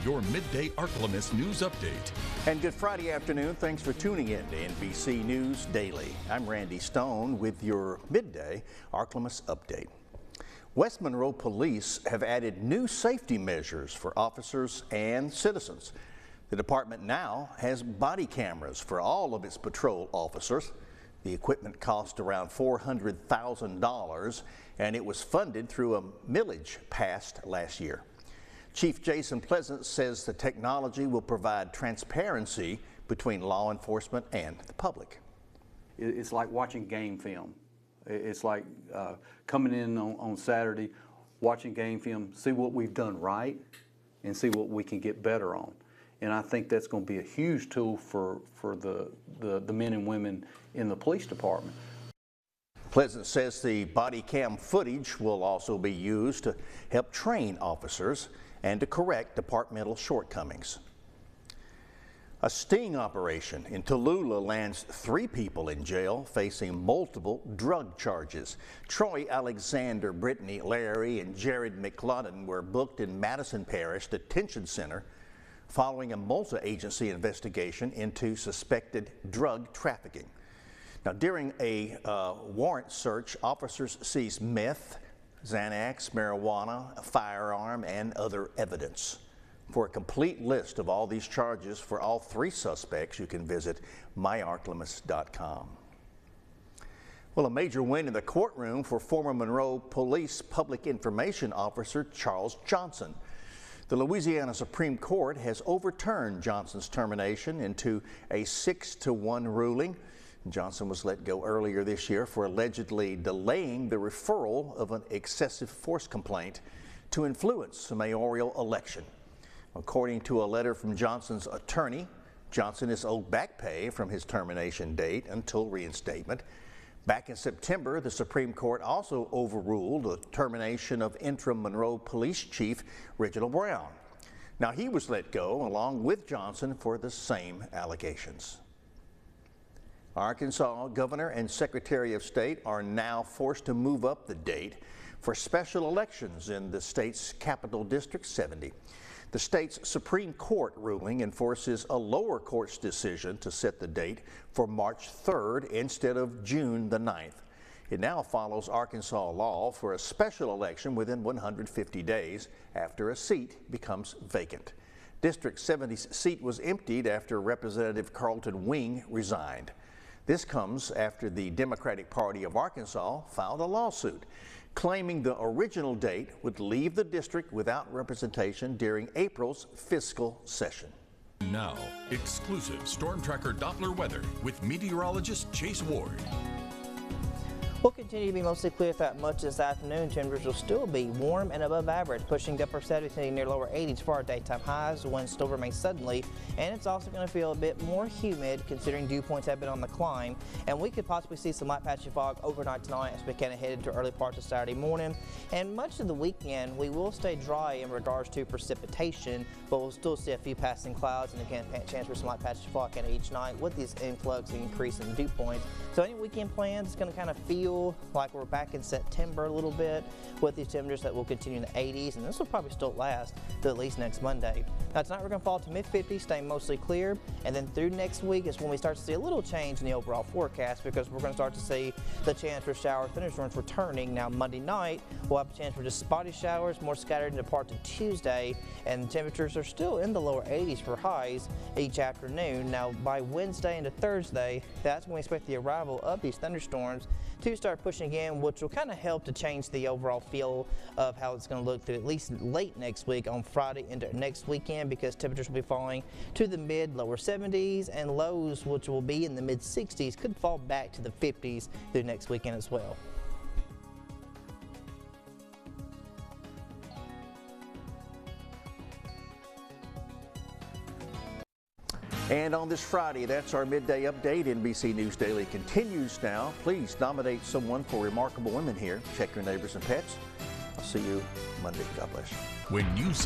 your Midday Ark-La-Miss news update. And good Friday afternoon. Thanks for tuning in to NBC News Daily. I'm Randy Stone with your Midday Ark-La-Miss update. West Monroe Police have added new safety measures for officers and citizens. The department now has body cameras for all of its patrol officers. The equipment cost around $400,000 and it was funded through a millage passed last year. Chief Jason Pleasant says the technology will provide transparency between law enforcement and the public. It's like watching game film. It's like coming in on Saturday, watching game film, see what we've done right and see what we can get better on. And I think that's going to be a huge tool for the men and women in the police department. Pleasant says the body cam footage will also be used to help train officers and to correct departmental shortcomings. A sting operation in Tallulah lands 3 people in jail facing multiple drug charges. Troy Alexander, Brittany Larry, and Jared McLaughlin were booked in Madison Parish Detention Center following a multi-agency investigation into suspected drug trafficking. Now, during a warrant search, officers seized meth, Xanax, marijuana, a firearm, and other evidence. For a complete list of all these charges for all 3 suspects, you can visit myarklamiss.com. Well, a major win in the courtroom for former Monroe Police Public Information Officer Charles Johnson. The Louisiana Supreme Court has overturned Johnson's termination into a 6-1 ruling. Johnson was let go earlier this year for allegedly delaying the referral of an excessive force complaint to influence a mayoral election. According to a letter from Johnson's attorney, Johnson is owed back pay from his termination date until reinstatement. Back in September, the Supreme Court also overruled the termination of interim Monroe Police Chief Reginald Brown. Now, he was let go along with Johnson for the same allegations. Arkansas Governor and Secretary of State are now forced to move up the date for special elections in the state's capital district 70. The state's Supreme Court ruling enforces a lower court's decision to set the date for March 3rd instead of June the 9th. It now follows Arkansas law for a special election within 150 days after a seat becomes vacant. District 70's seat was emptied after Representative Carlton Wing resigned. This comes after the Democratic Party of Arkansas filed a lawsuit claiming the original date would leave the district without representation during April's fiscal session. Now, exclusive Storm Tracker Doppler weather with meteorologist Chase Ward. Will continue to be mostly clear throughout much this afternoon. Temperatures will still be warm and above average, pushing to upper 70s near lower 80s for our daytime highs. The wind still remains southerly, and it's also going to feel a bit more humid considering dew points have been on the climb. And we could possibly see some light patchy fog overnight tonight as we kind of head into early parts of Saturday morning. And much of the weekend, we will stay dry in regards to precipitation, but we'll still see a few passing clouds and again, chance for some light patchy fog kind of each night with these influx and increase in dew points. So any weekend plans, it's going to kind of feel like we're back in September a little bit with these temperatures that will continue in the 80s, and this will probably still last to at least next Monday. Now tonight we're going to fall to mid-50s, staying mostly clear, and then through next week is when we start to see a little change in the overall forecast because we're going to start to see the chance for shower thunderstorms returning. Now Monday night we'll have a chance for just spotty showers, more scattered into parts of Tuesday, and temperatures are still in the lower 80s for highs each afternoon. Now by Wednesday into Thursday, that's when we expect the arrival of these thunderstorms to start pushing again, which will kind of help to change the overall feel of how it's going to look through at least late next week on Friday into next weekend, because temperatures will be falling to the mid-lower 70s and lows, which will be in the mid-60s, could fall back to the 50s through next weekend as well. And on this Friday, that's our midday update. NBC News Daily continues now. Please nominate someone for Remarkable Women here. Check your neighbors and pets. I'll see you Monday. God bless you. When you see